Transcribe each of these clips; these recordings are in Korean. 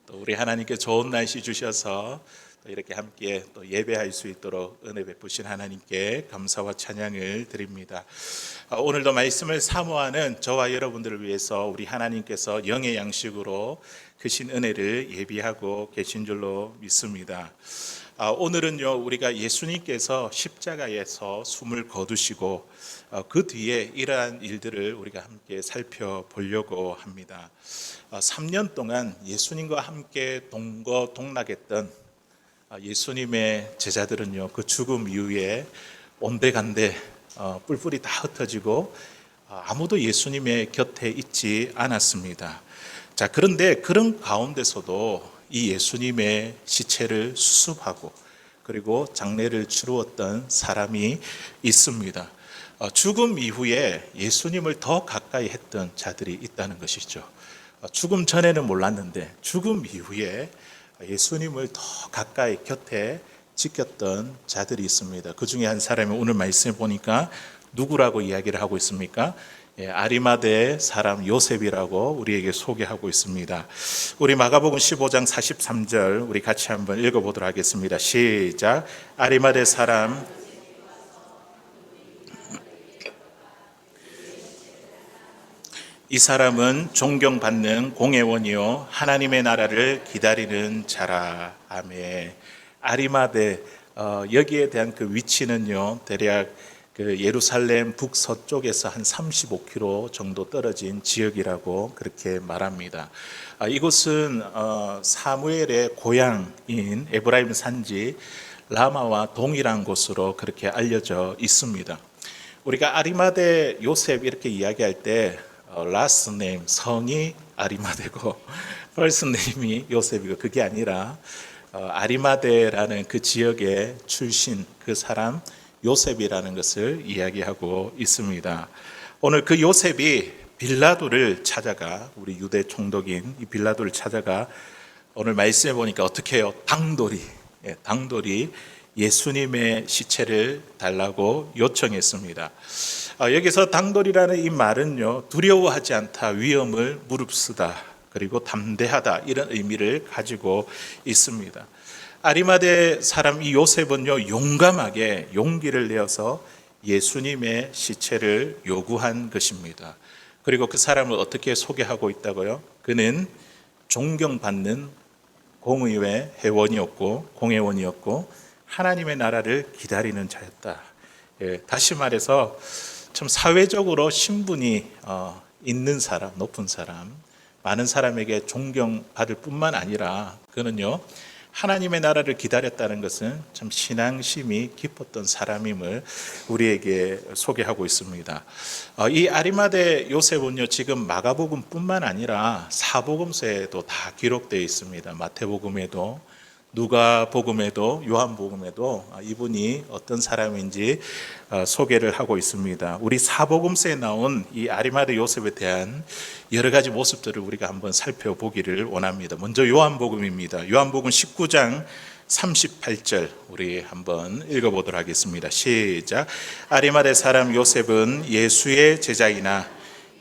또 우리 하나님께 좋은 날씨 주셔서 또 이렇게 함께 또 예배할 수 있도록 은혜 베푸신 하나님께 감사와 찬양을 드립니다. 오늘도 말씀을 사모하는 저와 여러분들을 위해서 우리 하나님께서 영의 양식으로 크신 은혜를 예비하고 계신 줄로 믿습니다. 오늘은요, 우리가 예수님께서 십자가에서 숨을 거두시고 그 뒤에 이러한 일들을 우리가 함께 살펴보려고 합니다. 3년 동안 예수님과 함께 동거동락했던 예수님의 제자들은요, 그 죽음 이후에 온데간데 뿔뿔이 다 흩어지고 아무도 예수님의 곁에 있지 않았습니다. 자, 그런데 그런 가운데서도 이 예수님의 시체를 수습하고 그리고 장례를 치루었던 사람이 있습니다. 죽음 이후에 예수님을 더 가까이 했던 자들이 있다는 것이죠. 죽음 전에는 몰랐는데 죽음 이후에 예수님을 더 가까이 곁에 지켰던 자들이 있습니다. 그 중에 한 사람이 오늘 말씀에 보니까 누구라고 이야기를 하고 있습니까? 아리마대 사람 요셉이라고 우리에게 소개하고 있습니다. 우리 마가복음 15장 43절 우리 같이 한번 읽어보도록 하겠습니다. 시작. 아리마대 사람 이 사람은 존경받는 공회원이요 하나님의 나라를 기다리는 자라. 아멘. 아리마대 여기에 대한 그 위치는요 대략 그 예루살렘 북서쪽에서 한 35km 정도 떨어진 지역이라고 그렇게 말합니다. 이곳은 사무엘의 고향인 에브라임 산지 라마와 동일한 곳으로 그렇게 알려져 있습니다. 우리가 아리마대 요셉 이렇게 이야기할 때 last name 성이 아리마대고 first name이 요셉이고 그게 아니라 아리마대라는 그 지역의 출신 그 사람 요셉이라는 것을 이야기하고 있습니다. 오늘 그 요셉이 빌라도를 찾아가 우리 유대 총독인 이 빌라도를 찾아가 오늘 말씀해 보니까 어떻게 해요? 당돌이 예수님의 시체를 달라고 요청했습니다. 여기서 당돌이라는 이 말은요 두려워하지 않다, 위험을 무릅쓰다, 그리고 담대하다 이런 의미를 가지고 있습니다. 아리마대 사람 이 요셉은요 용감하게 용기를 내어서 예수님의 시체를 요구한 것입니다. 그리고 그 사람을 어떻게 소개하고 있다고요? 그는 존경받는 공의회 공회원이었고 하나님의 나라를 기다리는 자였다. 다시 말해서 참 사회적으로 신분이 있는 사람, 높은 사람, 많은 사람에게 존경받을 뿐만 아니라 그는요 하나님의 나라를 기다렸다는 것은 참 신앙심이 깊었던 사람임을 우리에게 소개하고 있습니다. 이 아리마대 요셉은요 지금 마가복음뿐만 아니라 사복음서에도 다 기록되어 있습니다. 마태복음에도 누가복음에도 요한복음에도 이분이 어떤 사람인지 소개를 하고 있습니다. 우리 사복음서에 나온 이 아리마대 요셉에 대한 여러 가지 모습들을 우리가 한번 살펴보기를 원합니다. 먼저 요한복음입니다. 요한복음 19장 38절 우리 한번 읽어보도록 하겠습니다. 시작. 아리마대 사람 요셉은 예수의 제자이나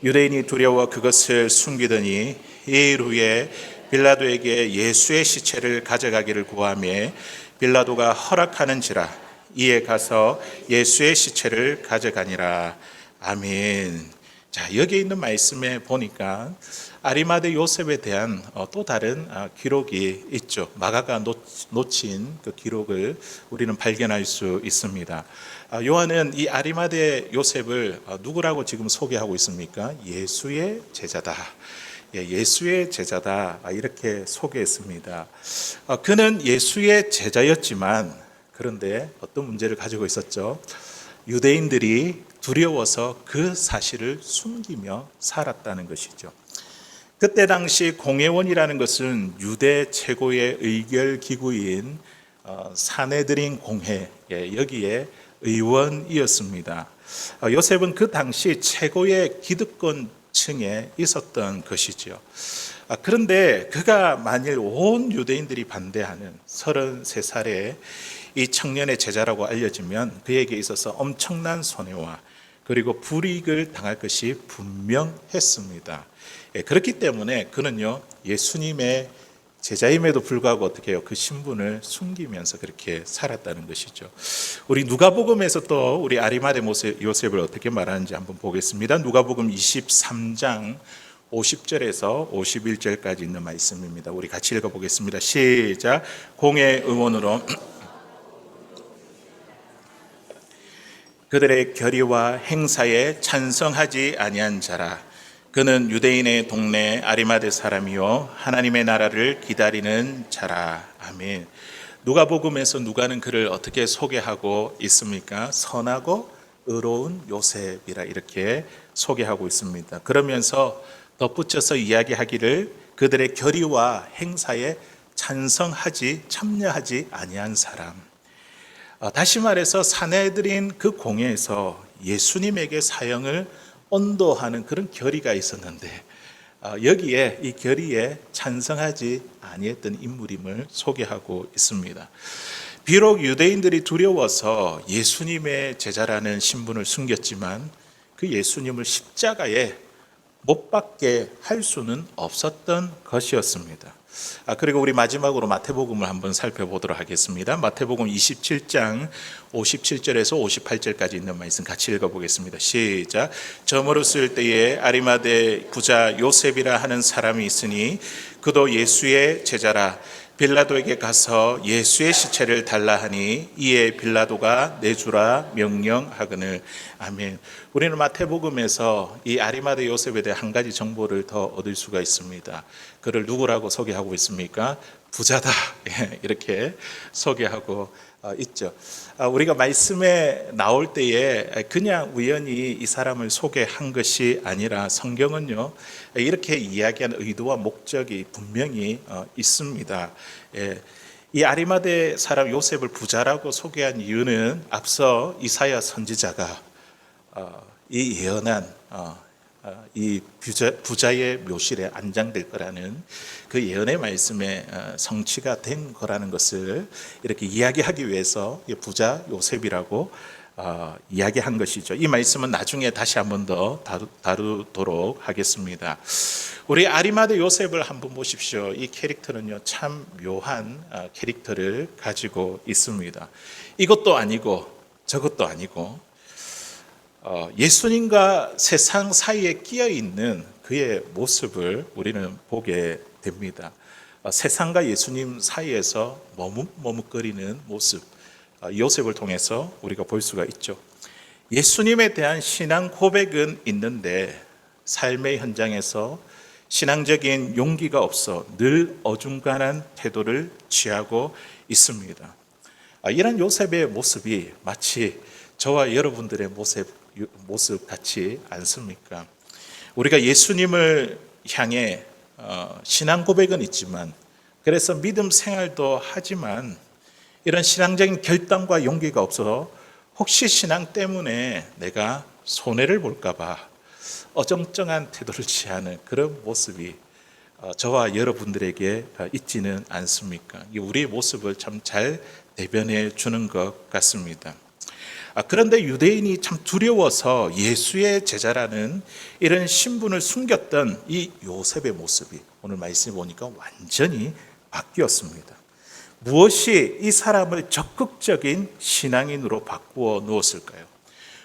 유대인이 두려워 그것을 숨기더니 이일 후에 빌라도에게 예수의 시체를 가져가기를 구하며 빌라도가 허락하는지라 이에 가서 예수의 시체를 가져가니라. 아멘. 자, 여기 있는 말씀에 보니까 아리마대 요셉에 대한 또 다른 기록이 있죠. 마가가 놓친 그 기록을 우리는 발견할 수 있습니다. 요한은 이 아리마대 요셉을 누구라고 지금 소개하고 있습니까? 예수의 제자다. 예수의 제자다 이렇게 소개했습니다. 그는 예수의 제자였지만 그런데 어떤 문제를 가지고 있었죠? 유대인들이 두려워서 그 사실을 숨기며 살았다는 것이죠. 그때 당시 공회원이라는 것은 유대 최고의 의결 기구인 사네드린 공회 여기에 의원이었습니다. 요셉은 그 당시 최고의 기득권 층에 있었던 것이죠. 그런데 그가 만일 온 유대인들이 반대하는 33살의 이 청년의 제자라고 알려지면 그에게 있어서 엄청난 손해와 그리고 불이익을 당할 것이 분명했습니다. 그렇기 때문에 그는요 예수님의 제자임에도 불구하고 어떻게 해요? 그 신분을 숨기면서 그렇게 살았다는 것이죠. 우리 누가복음에서 또 우리 아리마대 요셉을 어떻게 말하는지 한번 보겠습니다. 누가복음 23장 50절에서 51절까지 있는 말씀입니다. 우리 같이 읽어보겠습니다. 시작. 공의 의원으로 그들의 결의와 행사에 찬성하지 아니한 자라. 그는 유대인의 동네 아리마대 사람이요 하나님의 나라를 기다리는 자라. 아멘. 누가복음에서 누가는 그를 어떻게 소개하고 있습니까? 선하고 의로운 요셉이라 이렇게 소개하고 있습니다. 그러면서 덧붙여서 이야기하기를 그들의 결의와 행사에 참여하지 아니한 사람. 다시 말해서 사내들인 그 공회에서 예수님에게 사형을 언도하는 그런 결의가 있었는데 여기에 이 결의에 찬성하지 아니했던 인물임을 소개하고 있습니다. 비록 유대인들이 두려워서 예수님의 제자라는 신분을 숨겼지만 그 예수님을 십자가에 못 박게 할 수는 없었던 것이었습니다. 그리고 우리 마지막으로 마태복음을 한번 살펴보도록 하겠습니다. 마태복음 27장 57절에서 58절까지 있는 말씀 같이 읽어보겠습니다. 시작. 저물었을 때에 아리마대 부자 요셉이라 하는 사람이 있으니 그도 예수의 제자라. 빌라도에게 가서 예수의 시체를 달라 하니 이에 빌라도가 내주라 명령하거늘. 아멘. 우리는 마태복음에서 이 아리마대 요셉에 대해 한 가지 정보를 더 얻을 수가 있습니다. 그를 누구라고 소개하고 있습니까? 부자다. 이렇게 소개하고 있죠. 우리가 말씀에 나올 때에 그냥 우연히 이 사람을 소개한 것이 아니라 성경은요 이렇게 이야기하는 의도와 목적이 분명히 있습니다. 이 아리마대 사람 요셉을 부자라고 소개한 이유는 앞서 이사야 선지자가 이 예언한 이 부자의 묘실에 안장될 거라는 그 예언의 말씀에 성취가 된 거라는 것을 이렇게 이야기하기 위해서 부자 요셉이라고 이야기한 것이죠. 이 말씀은 나중에 다시 한번 더 다루도록 하겠습니다. 우리 아리마대 요셉을 한번 보십시오. 이 캐릭터는요 참 묘한 캐릭터를 가지고 있습니다. 이것도 아니고 저것도 아니고 예수님과 세상 사이에 끼어 있는 그의 모습을 우리는 보게 됩니다. 세상과 예수님 사이에서 머뭇머뭇거리는 모습, 요셉을 통해서 우리가 볼 수가 있죠. 예수님에 대한 신앙 고백은 있는데 삶의 현장에서 신앙적인 용기가 없어 늘 어중간한 태도를 취하고 있습니다. 이런 요셉의 모습이 마치 저와 여러분들의 모습 같지 않습니까? 우리가 예수님을 향해 신앙 고백은 있지만 그래서 믿음 생활도 하지만 이런 신앙적인 결단과 용기가 없어서 혹시 신앙 때문에 내가 손해를 볼까 봐 어정쩡한 태도를 취하는 그런 모습이 저와 여러분들에게 있지는 않습니까? 우리의 모습을 참 잘 대변해 주는 것 같습니다. 그런데 유대인이 참 두려워서 예수의 제자라는 이런 신분을 숨겼던 이 요셉의 모습이 오늘 말씀해 보니까 완전히 바뀌었습니다. 무엇이 이 사람을 적극적인 신앙인으로 바꾸어 놓았을까요?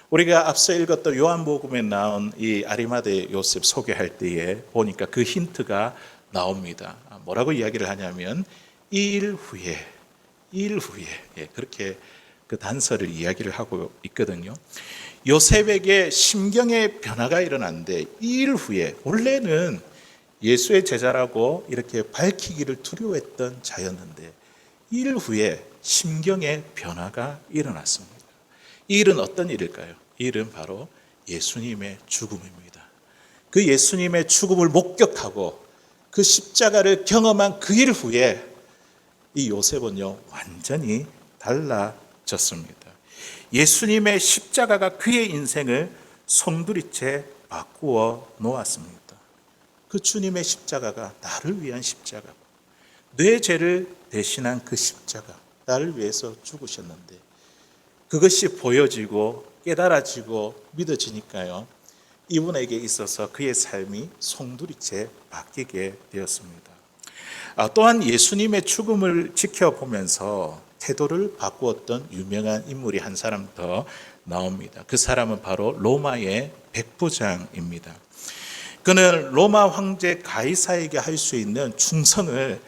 우리가 앞서 읽었던 요한복음에 나온 이 아리마대 요셉 소개할 때에 보니까 그 힌트가 나옵니다. 뭐라고 이야기를 하냐면 2일 후에 그렇게 그 단서를 이야기를 하고 있거든요. 요셉에게 심경의 변화가 일어났는데 2일 후에 원래는 예수의 제자라고 이렇게 밝히기를 두려워했던 자였는데 2일 후에 심경의 변화가 일어났습니다. 이 일은 어떤 일일까요? 이 일은 바로 예수님의 죽음입니다. 그 예수님의 죽음을 목격하고 그 십자가를 경험한 그 일 후에 이 요셉은요 완전히 달라졌습니다. 예수님의 십자가가 그의 인생을 송두리째 바꾸어 놓았습니다. 그 주님의 십자가가 나를 위한 십자가고 내 죄를 대신한 그 십자가, 나를 위해서 죽으셨는데 그것이 보여지고 깨달아지고 믿어지니까요 이분에게 있어서 그의 삶이 송두리째 바뀌게 되었습니다. 또한 예수님의 죽음을 지켜보면서 태도를 바꾸었던 유명한 인물이 한 사람 더 나옵니다. 그 사람은 바로 로마의 백부장입니다. 그는 로마 황제 가이사에게 할 수 있는 충성을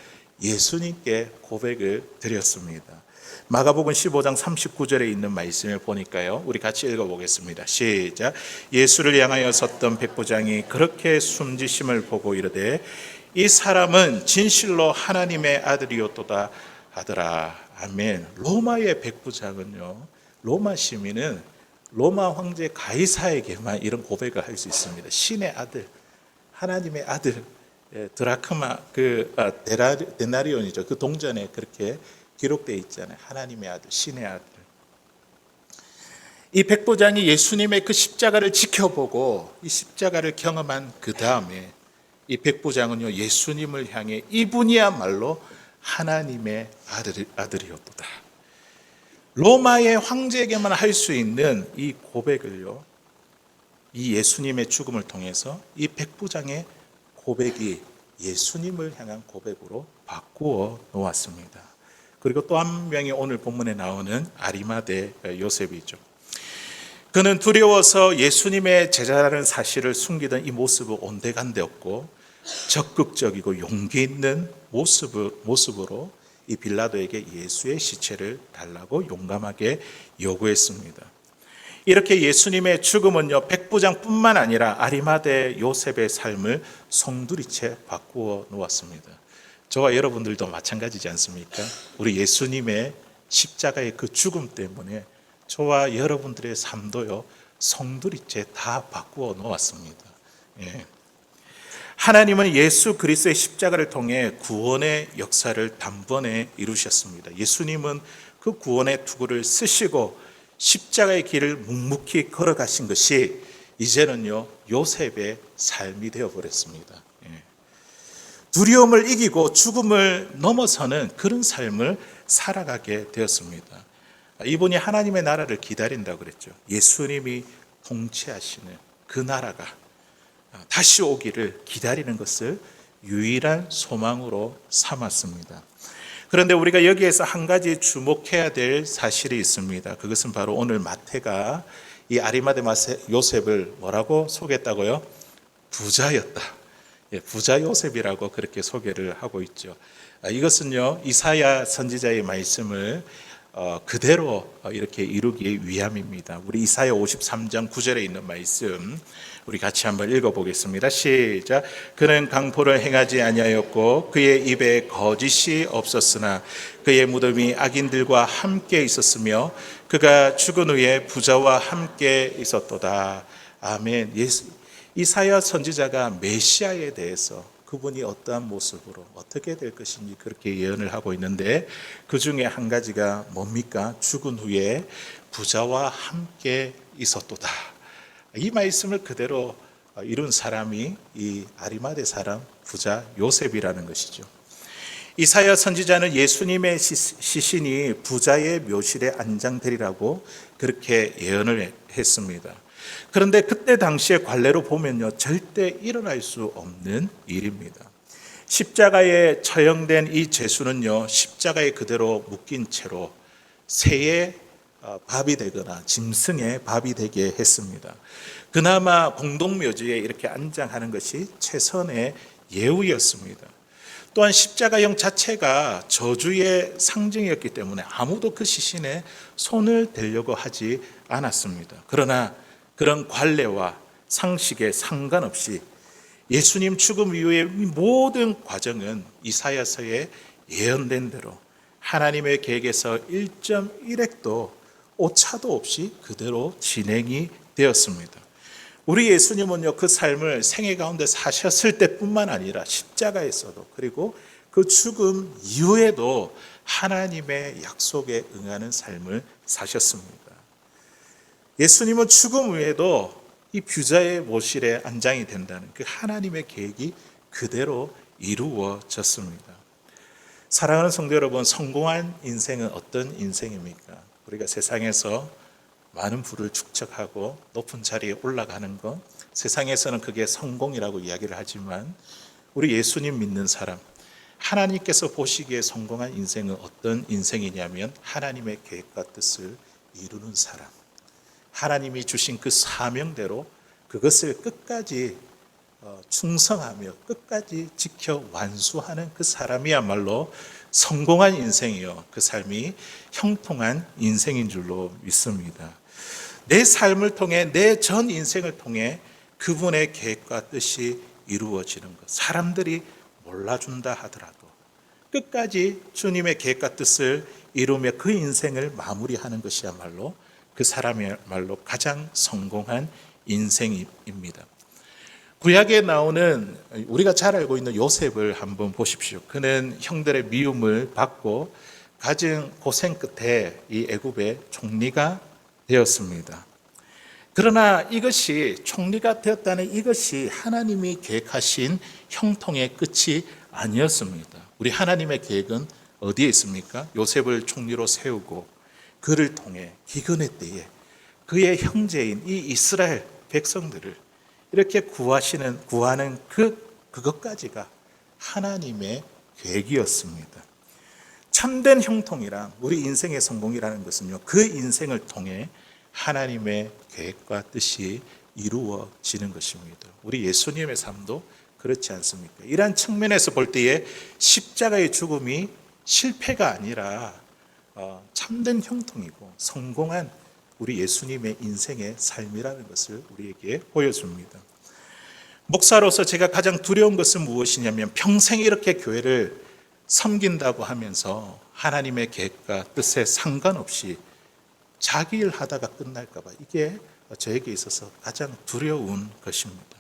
예수님께 고백을 드렸습니다. 마가복음 15장 39절에 있는 말씀을 보니까요. 우리 같이 읽어보겠습니다. 시작. 예수를 향하여 섰던 백부장이 그렇게 숨지심을 보고 이르되 이 사람은 진실로 하나님의 아들이었도다 하더라. 아멘. 로마의 백부장은요. 로마 시민은 로마 황제 가이사에게만 이런 고백을 할 수 있습니다. 신의 아들, 하나님의 아들, 드라크마 데나리온이죠. 그 동전에 그렇게 기록되어 있잖아요. 하나님의 아들, 신의 아들. 이 백부장이 예수님의 그 십자가를 지켜보고 이 십자가를 경험한 그 다음에 이 백부장은요 예수님을 향해 이분이야말로 하나님의 아들이었도다. 로마의 황제에게만 할 수 있는 이 고백을요, 이 예수님의 죽음을 통해서 이 백부장의 고백이 예수님을 향한 고백으로 바꾸어 놓았습니다. 그리고 또 한 명이 오늘 본문에 나오는 아리마대 요셉이죠. 그는 두려워서 예수님의 제자라는 사실을 숨기던 이 모습은 온데간데없고 적극적이고 용기 있는 모습으로 이 빌라도에게 예수의 시체를 달라고 용감하게 요구했습니다. 이렇게 예수님의 죽음은요 백부장뿐만 아니라 아리마대 요셉의 삶을 송두리째 바꾸어 놓았습니다. 저와 여러분들도 마찬가지지 않습니까? 우리 예수님의 십자가의 그 죽음 때문에 저와 여러분들의 삶도요 송두리째 다 바꾸어 놓았습니다. 예. 하나님은 예수 그리스도의 십자가를 통해 구원의 역사를 단번에 이루셨습니다. 예수님은 그 구원의 투구를 쓰시고 십자가의 길을 묵묵히 걸어가신 것이 이제는요 요셉의 삶이 되어버렸습니다. 두려움을 이기고 죽음을 넘어서는 그런 삶을 살아가게 되었습니다. 이분이 하나님의 나라를 기다린다고 그랬죠. 예수님이 통치하시는 그 나라가 다시 오기를 기다리는 것을 유일한 소망으로 삼았습니다. 그런데 우리가 여기에서 한 가지 주목해야 될 사실이 있습니다. 그것은 바로 오늘 마태가 이 아리마대 요셉을 뭐라고 소개했다고요? 부자였다. 부자 요셉이라고 그렇게 소개를 하고 있죠. 이것은요 이사야 선지자의 말씀을 그대로 이렇게 이루기 위함입니다. 우리 이사야 53장 9절에 있는 말씀 우리 같이 한번 읽어보겠습니다. 시작. 그는 강포를 행하지 아니하였고 그의 입에 거짓이 없었으나 그의 무덤이 악인들과 함께 있었으며 그가 죽은 후에 부자와 함께 있었도다. 아멘. 이사야 선지자가 메시아에 대해서 그분이 어떠한 모습으로 어떻게 될 것인지 그렇게 예언을 하고 있는데 그 중에 한 가지가 뭡니까? 죽은 후에 부자와 함께 있었도다. 이 말씀을 그대로 이룬 사람이 이 아리마대 사람 부자 요셉이라는 것이죠. 이사야 선지자는 예수님의 시신이 부자의 묘실에 안장되리라고 그렇게 예언을 했습니다. 그런데 그때 당시의 관례로 보면요 절대 일어날 수 없는 일입니다. 십자가에 처형된 이 제수는요 십자가에 그대로 묶인 채로 새의 밥이 되거나 짐승의 밥이 되게 했습니다. 그나마 공동묘지에 이렇게 안장하는 것이 최선의 예우였습니다. 또한 십자가형 자체가 저주의 상징이었기 때문에 아무도 그 시신에 손을 대려고 하지 않았습니다. 그러나 그런 관례와 상식에 상관없이 예수님 죽음 이후의 모든 과정은 이사야서에 예언된 대로 하나님의 계획에서 1.1획도 오차도 없이 그대로 진행이 되었습니다. 우리 예수님은요 그 삶을 생애 가운데 사셨을 때뿐만 아니라 십자가에서도 그리고 그 죽음 이후에도 하나님의 약속에 응하는 삶을 사셨습니다. 예수님은 죽음 후에도 이 부자의 묘실에 안장이 된다는 그 하나님의 계획이 그대로 이루어졌습니다. 사랑하는 성도 여러분, 성공한 인생은 어떤 인생입니까? 우리가 세상에서 많은 부를 축적하고 높은 자리에 올라가는 것, 세상에서는 그게 성공이라고 이야기를 하지만 우리 예수님 믿는 사람, 하나님께서 보시기에 성공한 인생은 어떤 인생이냐면 하나님의 계획과 뜻을 이루는 사람, 하나님이 주신 그 사명대로 그것을 끝까지 충성하며 끝까지 지켜 완수하는 그 사람이야말로 성공한 인생이요, 그 삶이 형통한 인생인 줄로 믿습니다. 내 삶을 통해, 내 전 인생을 통해 그분의 계획과 뜻이 이루어지는 것, 사람들이 몰라준다 하더라도 끝까지 주님의 계획과 뜻을 이루며 그 인생을 마무리하는 것이야말로 그 사람이야말로 가장 성공한 인생입니다. 구약에 나오는, 우리가 잘 알고 있는 요셉을 한번 보십시오. 그는 형들의 미움을 받고 가진 고생 끝에 이 애굽의 총리가 되었습니다. 그러나 이것이, 총리가 되었다는 이것이 하나님이 계획하신 형통의 끝이 아니었습니다. 우리 하나님의 계획은 어디에 있습니까? 요셉을 총리로 세우고 그를 통해 기근의 때에 그의 형제인 이 이스라엘 백성들을 이렇게 구하는 그것까지가 하나님의 계획이었습니다. 참된 형통이란, 우리 인생의 성공이라는 것은요, 그 인생을 통해 하나님의 계획과 뜻이 이루어지는 것입니다. 우리 예수님의 삶도 그렇지 않습니까? 이러한 측면에서 볼 때에 십자가의 죽음이 실패가 아니라 참된 형통이고 성공한 우리 예수님의 인생의 삶이라는 것을 우리에게 보여줍니다. 목사로서 제가 가장 두려운 것은 무엇이냐면 평생 이렇게 교회를 섬긴다고 하면서 하나님의 계획과 뜻에 상관없이 자기 일 하다가 끝날까 봐, 이게 저에게 있어서 가장 두려운 것입니다.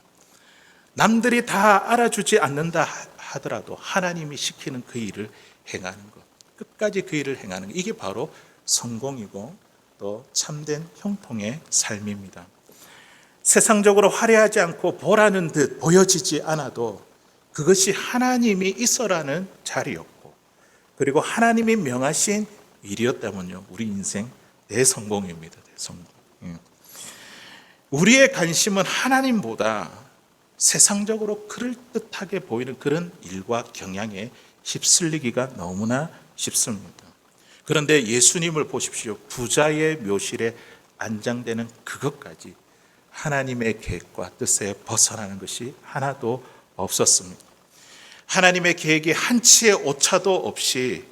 남들이 다 알아주지 않는다 하더라도 하나님이 시키는 그 일을 행하는 것, 끝까지 그 일을 행하는 것, 이게 바로 성공이고 또 참된 형통의 삶입니다. 세상적으로 화려하지 않고 보라는 듯 보여지지 않아도 그것이 하나님이 있어라는 자리였고, 그리고 하나님이 명하신 일이었다면요, 우리 인생 대성공입니다. 대성공. 우리의 관심은 하나님보다 세상적으로 그럴듯하게 보이는 그런 일과 경향에 휩쓸리기가 너무나 쉽습니다. 그런데 예수님을 보십시오. 부자의 묘실에 안장되는 그것까지 하나님의 계획과 뜻에 벗어나는 것이 하나도 없었습니다. 하나님의 계획이 한치의 오차도 없이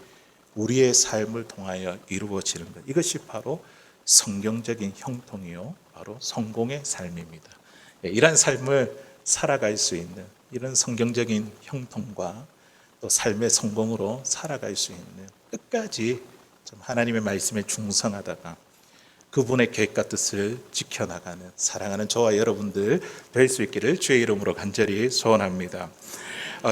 우리의 삶을 통하여 이루어지는 것, 이것이 바로 성경적인 형통이요, 바로 성공의 삶입니다. 이러한 삶을 살아갈 수 있는, 이런 성경적인 형통과 또 삶의 성공으로 살아갈 수 있는, 끝까지 하나님의 말씀에 충성하다가 그분의 계획과 뜻을 지켜나가는, 사랑하는 저와 여러분들 될 수 있기를 주의 이름으로 간절히 소원합니다.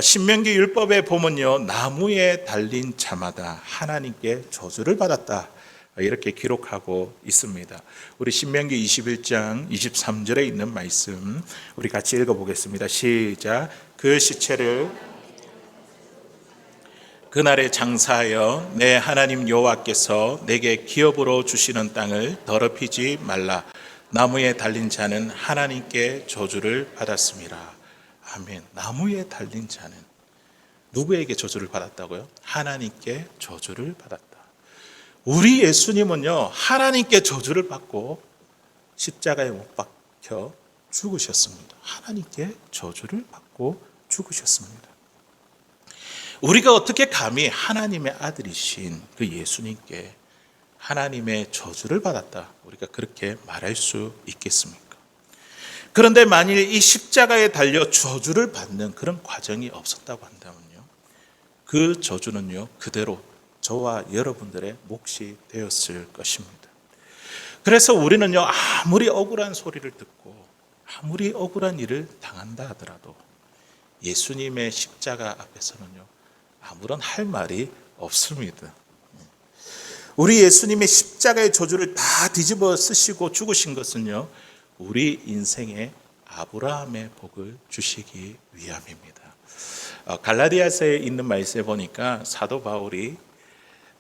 신명기 율법에 보면요, 나무에 달린 자마다 하나님께 저주를 받았다, 이렇게 기록하고 있습니다. 우리 신명기 21장 23절에 있는 말씀 우리 같이 읽어보겠습니다. 시작. 그 시체를 그날에 장사하여 내 하나님 여호와께서 내게 기업으로 주시는 땅을 더럽히지 말라. 나무에 달린 자는 하나님께 저주를 받았습니다. 아멘. 나무에 달린 자는 누구에게 저주를 받았다고요? 하나님께 저주를 받았다. 우리 예수님은요, 하나님께 저주를 받고 십자가에 못 박혀 죽으셨습니다. 하나님께 저주를 받고 죽으셨습니다. 우리가 어떻게 감히 하나님의 아들이신 그 예수님께 하나님의 저주를 받았다, 우리가 그렇게 말할 수 있겠습니까? 그런데 만일 이 십자가에 달려 저주를 받는 그런 과정이 없었다고 한다면요, 그 저주는요, 그대로 저와 여러분들의 몫이 되었을 것입니다. 그래서 우리는요, 아무리 억울한 소리를 듣고 아무리 억울한 일을 당한다 하더라도 예수님의 십자가 앞에서는요, 아무런 할 말이 없습니다. 우리 예수님의 십자가의 저주를 다 뒤집어 쓰시고 죽으신 것은요, 우리 인생에 아브라함의 복을 주시기 위함입니다. 갈라디아서에 있는 말씀에 보니까 사도 바울이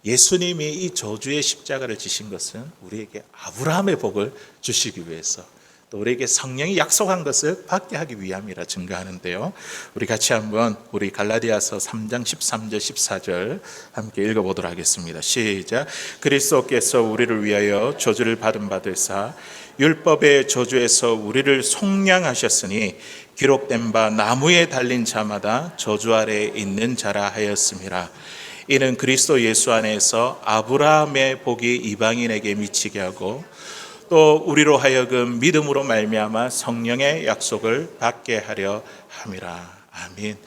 예수님이 이 저주의 십자가를 지신 것은 우리에게 아브라함의 복을 주시기 위해서, 또 우리에게 성령이 약속한 것을 받게 하기 위함이라 증거하는데요. 우리 같이 한번 우리 갈라디아서 3장 13절 14절 함께 읽어보도록 하겠습니다. 시작. 그리스도께서 우리를 위하여 저주를 받은 바 되사 율법의 저주에서 우리를 속량하셨으니 기록된 바 나무에 달린 자마다 저주 아래에 있는 자라 하였음이라. 이는 그리스도 예수 안에서 아브라함의 복이 이방인에게 미치게 하고 또 우리로 하여금 믿음으로 말미암아 성령의 약속을 받게 하려 함이라. 아멘.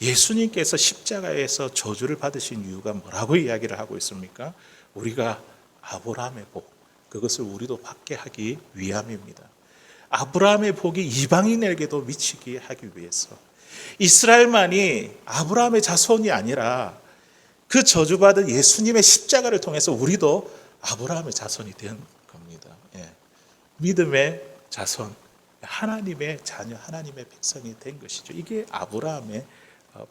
예수님께서 십자가에서 저주를 받으신 이유가 뭐라고 이야기를 하고 있습니까? 우리가 아브라함의 복, 그것을 우리도 받게 하기 위함입니다. 아브라함의 복이 이방인에게도 미치게 하기 위해서. 이스라엘만이 아브라함의 자손이 아니라 그 저주받은 예수님의 십자가를 통해서 우리도 아브라함의 자손이 된 겁니다. 믿음의 자손, 하나님의 자녀, 하나님의 백성이 된 것이죠. 이게 아브라함의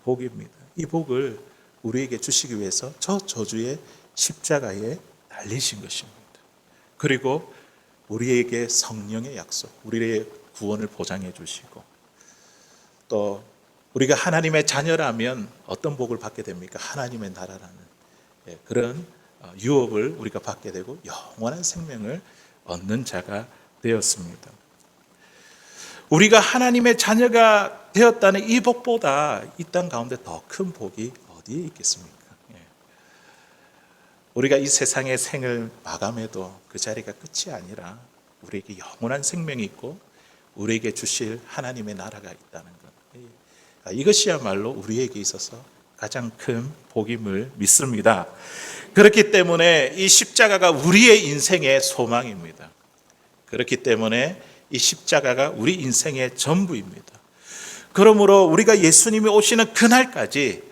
복입니다. 이 복을 우리에게 주시기 위해서 저 저주의 십자가에 달리신 것입니다. 그리고 우리에게 성령의 약속, 우리의 구원을 보장해 주시고 또 우리가 하나님의 자녀라면 어떤 복을 받게 됩니까? 하나님의 나라라는 그런 유업을 우리가 받게 되고 영원한 생명을 얻는 자가 되었습니다. 우리가 하나님의 자녀가 되었다는 이 복보다 이 땅 가운데 더 큰 복이 어디에 있겠습니까? 우리가 이 세상의 생을 마감해도 그 자리가 끝이 아니라 우리에게 영원한 생명이 있고 우리에게 주실 하나님의 나라가 있다는 것. 이것이야말로 우리에게 있어서 가장 큰 복임을 믿습니다. 그렇기 때문에 이 십자가가 우리의 인생의 소망입니다. 그렇기 때문에 이 십자가가 우리 인생의 전부입니다. 그러므로 우리가 예수님이 오시는 그날까지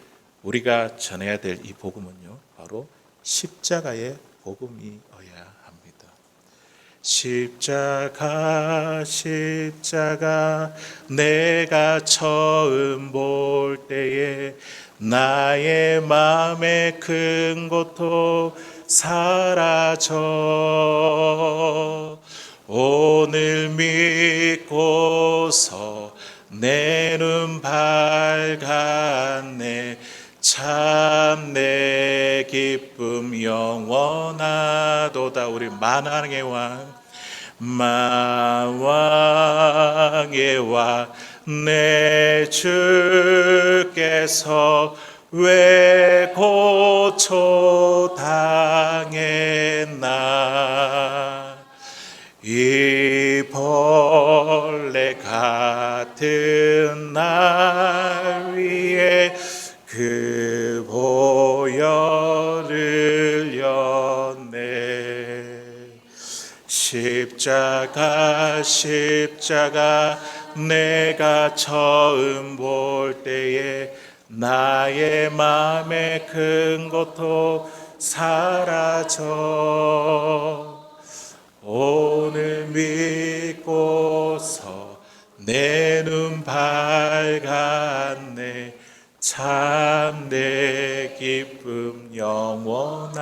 우리가 전해야 될 이 복음은요, 바로 십자가의 복음이어야 합니다. 십자가 십자가 내가 처음 볼 때에 나의 마음의 큰 고통 사라져 오늘 믿고서 내 눈 밝았네 참 내 기쁨 영원하도다. 우리 만왕의 왕 만왕의 왕 내 주께서 왜 고초당했나 이 벌레 같은 날 위에 그 보혈을 였네. 십자가 십자가 내가 처음 볼 때에 나의 맘의 큰 고통 사라져 오늘 믿고서 내 눈 밝았네 참 내 기쁨 영원하도다.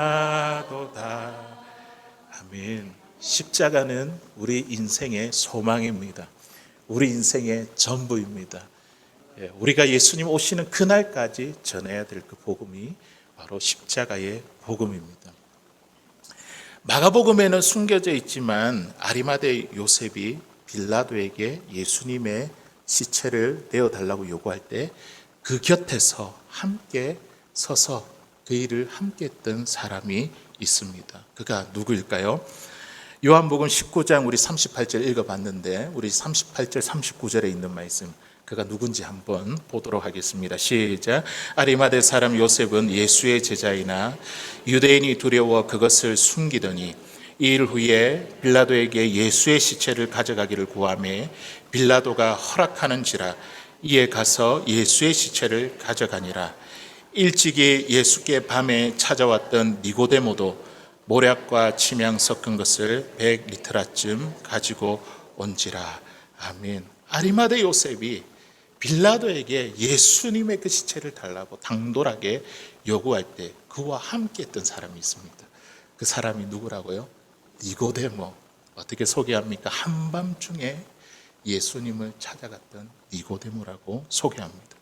아멘. 십자가는 우리 인생의 소망입니다. 우리 인생의 전부입니다. 우리가 예수님 오시는 그날까지 전해야 될 그 복음이 바로 십자가의 복음입니다. 마가복음에는 숨겨져 있지만 아리마대 요셉이 빌라도에게 예수님의 시체를 내어달라고 요구할 때 그 곁에서 함께 서서 그 일을 함께 했던 사람이 있습니다. 그가 누구일까요? 요한복음 19장 우리 38절 읽어봤는데 우리 38절 39절에 있는 말씀 그가 누군지 한번 보도록 하겠습니다. 시작. 아리마대 사람 요셉은 예수의 제자이나 유대인이 두려워 그것을 숨기더니 이 일 후에 빌라도에게 예수의 시체를 가져가기를 구하매 빌라도가 허락하는지라 이에 가서 예수의 시체를 가져가니라. 일찍이 예수께 밤에 찾아왔던 니고데모도 모략과 침향 섞은 것을 100리터라쯤 가지고 온지라. 아멘. 아리마대 요셉이 빌라도에게 예수님의 그 시체를 달라고 당돌하게 요구할 때 그와 함께 했던 사람이 있습니다. 그 사람이 누구라고요? 니고데모. 어떻게 소개합니까? 한밤중에 예수님을 찾아갔던 니고데모라고 소개합니다.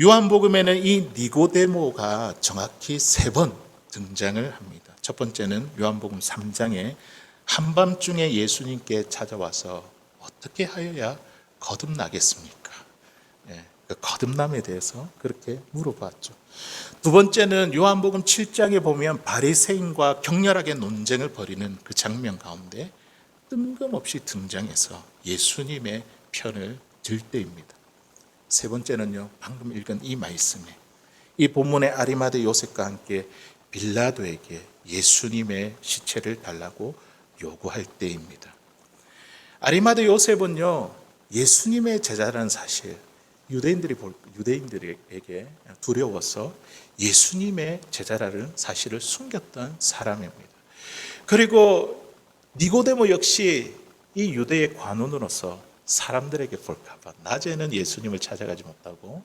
요한복음에는 이 니고데모가 정확히 3번 등장을 합니다. 첫 번째는 요한복음 3장에 한밤중에 예수님께 찾아와서 어떻게 하여야 거듭나겠습니까? 그 거듭남에 대해서 그렇게 물어봤죠. 두 번째는 요한복음 7장에 보면 바리새인과 격렬하게 논쟁을 벌이는 그 장면 가운데 뜬금없이 등장해서 예수님의 편을 들 때입니다. 세 번째는요, 방금 읽은 이 말씀에 이 본문의 아리마대 요셉과 함께 빌라도에게 예수님의 시체를 달라고 요구할 때입니다. 아리마대 요셉은요, 예수님의 제자라는 사실 유대인들에게 두려워서 예수님의 제자라는 사실을 숨겼던 사람입니다. 그리고 니고데모 역시 이 유대의 관원으로서 사람들에게 볼까봐 낮에는 예수님을 찾아가지 못하고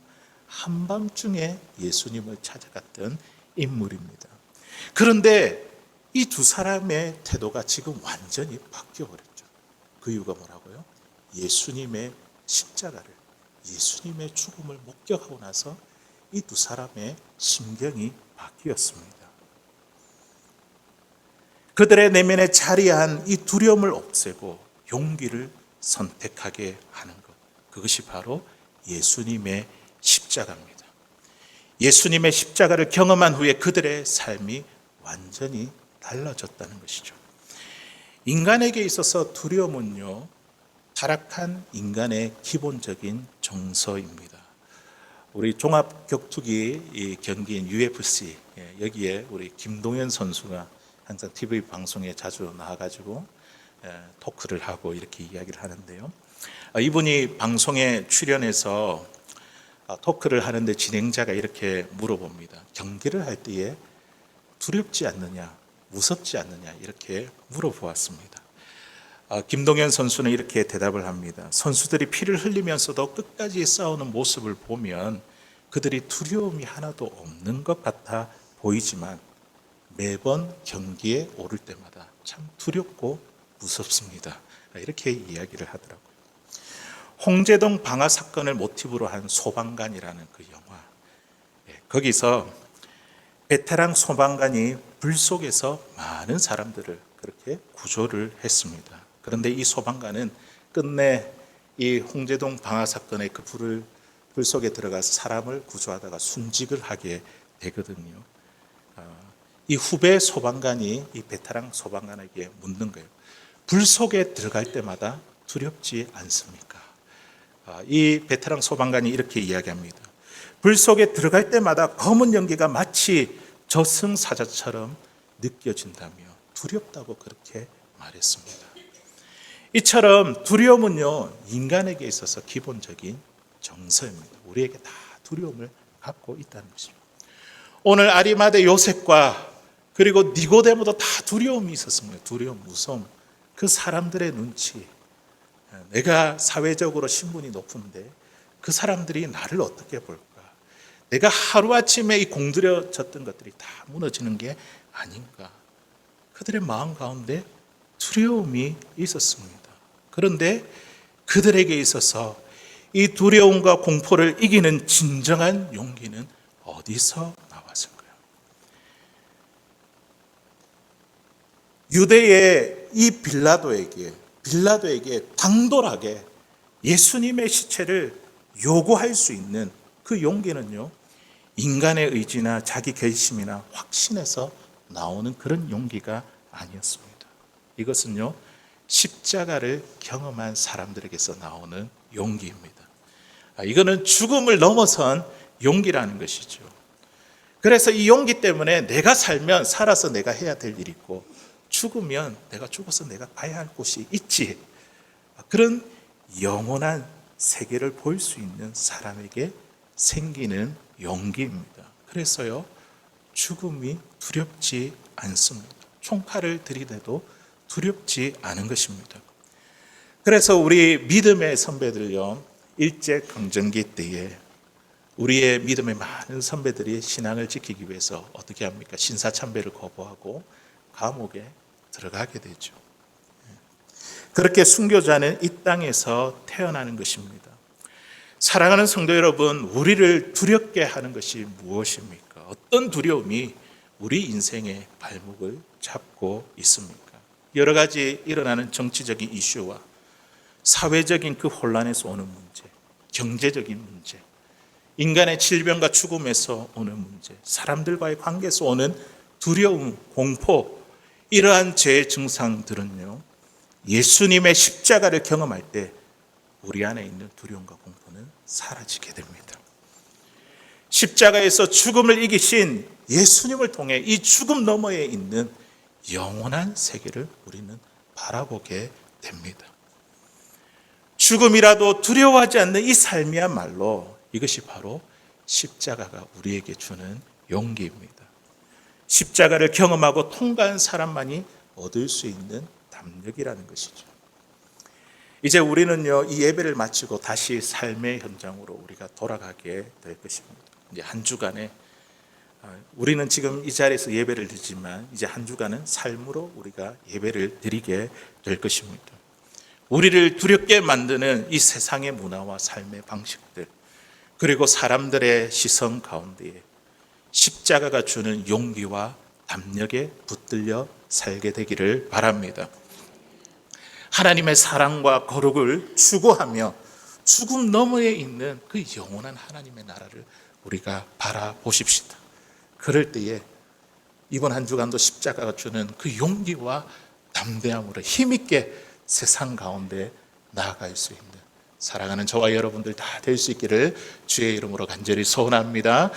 한밤중에 예수님을 찾아갔던 인물입니다. 그런데 이 두 사람의 태도가 지금 완전히 바뀌어버렸죠. 그 이유가 뭐라고요? 예수님의 십자가를, 예수님의 죽음을 목격하고 나서 이 두 사람의 심경이 바뀌었습니다. 그들의 내면에 자리한 이 두려움을 없애고 용기를 선택하게 하는 것, 그것이 바로 예수님의 십자가입니다. 예수님의 십자가를 경험한 후에 그들의 삶이 완전히 달라졌다는 것이죠. 인간에게 있어서 두려움은요, 타락한 인간의 기본적인 정서입니다. 우리 종합격투기 경기인 UFC, 여기에 우리 김동현 선수가 항상 TV 방송에 자주 나와가지고 토크를 하고 이렇게 이야기를 하는데요. 이분이 방송에 출연해서 토크를 하는데 진행자가 이렇게 물어봅니다. 경기를 할 때에 두렵지 않느냐, 무섭지 않느냐 이렇게 물어보았습니다. 김동현 선수는 이렇게 대답을 합니다. 선수들이 피를 흘리면서도 끝까지 싸우는 모습을 보면 그들이 두려움이 하나도 없는 것 같아 보이지만 매번 경기에 오를 때마다 참 두렵고 무섭습니다. 이렇게 이야기를 하더라고요. 홍제동 방화 사건을 모티브로 한 소방관이라는 그 영화, 거기서 베테랑 소방관이 불 속에서 많은 사람들을 그렇게 구조를 했습니다. 그런데 이 소방관은 끝내 이 홍제동 방화 사건의 그 불 속에 들어가서 사람을 구조하다가 순직을 하게 되거든요. 이 후배 소방관이 이 베테랑 소방관에게 묻는 거예요. 불 속에 들어갈 때마다 두렵지 않습니까? 이 베테랑 소방관이 이렇게 이야기합니다. 불 속에 들어갈 때마다 검은 연기가 마치 저승사자처럼 느껴진다며 두렵다고 그렇게 말했습니다. 이처럼 두려움은요, 인간에게 있어서 기본적인 정서입니다. 우리에게 다 두려움을 갖고 있다는 것입니다. 오늘 아리마대 요셉과 그리고 니고데모도 다 두려움이 있었습니다. 두려움, 무서움. 그 사람들의 눈치. 내가 사회적으로 신분이 높은데 그 사람들이 나를 어떻게 볼까? 내가 하루아침에 이 공들여졌던 것들이 다 무너지는 게 아닌가? 그들의 마음 가운데 두려움이 있었습니다. 그런데 그들에게 있어서 이 두려움과 공포를 이기는 진정한 용기는 어디서 나왔을까요? 유대의 이 빌라도에게 당돌하게 예수님의 시체를 요구할 수 있는 그 용기는요, 인간의 의지나 자기 결심이나 확신에서 나오는 그런 용기가 아니었습니다. 이것은요, 십자가를 경험한 사람들에게서 나오는 용기입니다. 이거는 죽음을 넘어선 용기라는 것이죠. 그래서 이 용기 때문에 내가 살면 살아서 내가 해야 될 일이 있고 죽으면 내가 죽어서 내가 가야 할 곳이 있지. 그런 영원한 세계를 볼 수 있는 사람에게 생기는 용기입니다. 그래서요, 죽음이 두렵지 않습니다. 총칼을 들이대도 두렵지 않은 것입니다. 그래서 우리 믿음의 선배들요, 일제강점기 때에 우리의 믿음의 많은 선배들이 신앙을 지키기 위해서 어떻게 합니까? 신사참배를 거부하고 감옥에 들어가게 되죠. 그렇게 순교자는 이 땅에서 태어나는 것입니다. 사랑하는 성도 여러분, 우리를 두렵게 하는 것이 무엇입니까? 어떤 두려움이 우리 인생의 발목을 잡고 있습니까? 여러 가지 일어나는 정치적인 이슈와 사회적인 그 혼란에서 오는 문제, 경제적인 문제, 인간의 질병과 죽음에서 오는 문제, 사람들과의 관계에서 오는 두려움, 공포, 이러한 죄의 증상들은요, 예수님의 십자가를 경험할 때 우리 안에 있는 두려움과 공포는 사라지게 됩니다. 십자가에서 죽음을 이기신 예수님을 통해 이 죽음 너머에 있는 영원한 세계를 우리는 바라보게 됩니다. 죽음이라도 두려워하지 않는 이 삶이야말로 이것이 바로 십자가가 우리에게 주는 용기입니다. 십자가를 경험하고 통과한 사람만이 얻을 수 있는 담력이라는 것이죠. 이제 우리는요, 이 예배를 마치고 다시 삶의 현장으로 우리가 돌아가게 될 것입니다. 이제 한 주간에 우리는 지금 이 자리에서 예배를 드리지만 이제 한 주간은 삶으로 우리가 예배를 드리게 될 것입니다. 우리를 두렵게 만드는 이 세상의 문화와 삶의 방식들, 그리고 사람들의 시선 가운데에 십자가가 주는 용기와 담력에 붙들려 살게 되기를 바랍니다. 하나님의 사랑과 거룩을 추구하며 죽음 너머에 있는 그 영원한 하나님의 나라를 우리가 바라보십시다. 그럴 때에 이번 한 주간도 십자가가 주는 그 용기와 담대함으로 힘있게 세상 가운데 나아갈 수 있는 사랑하는 저와 여러분들 다 될 수 있기를 주의 이름으로 간절히 소원합니다.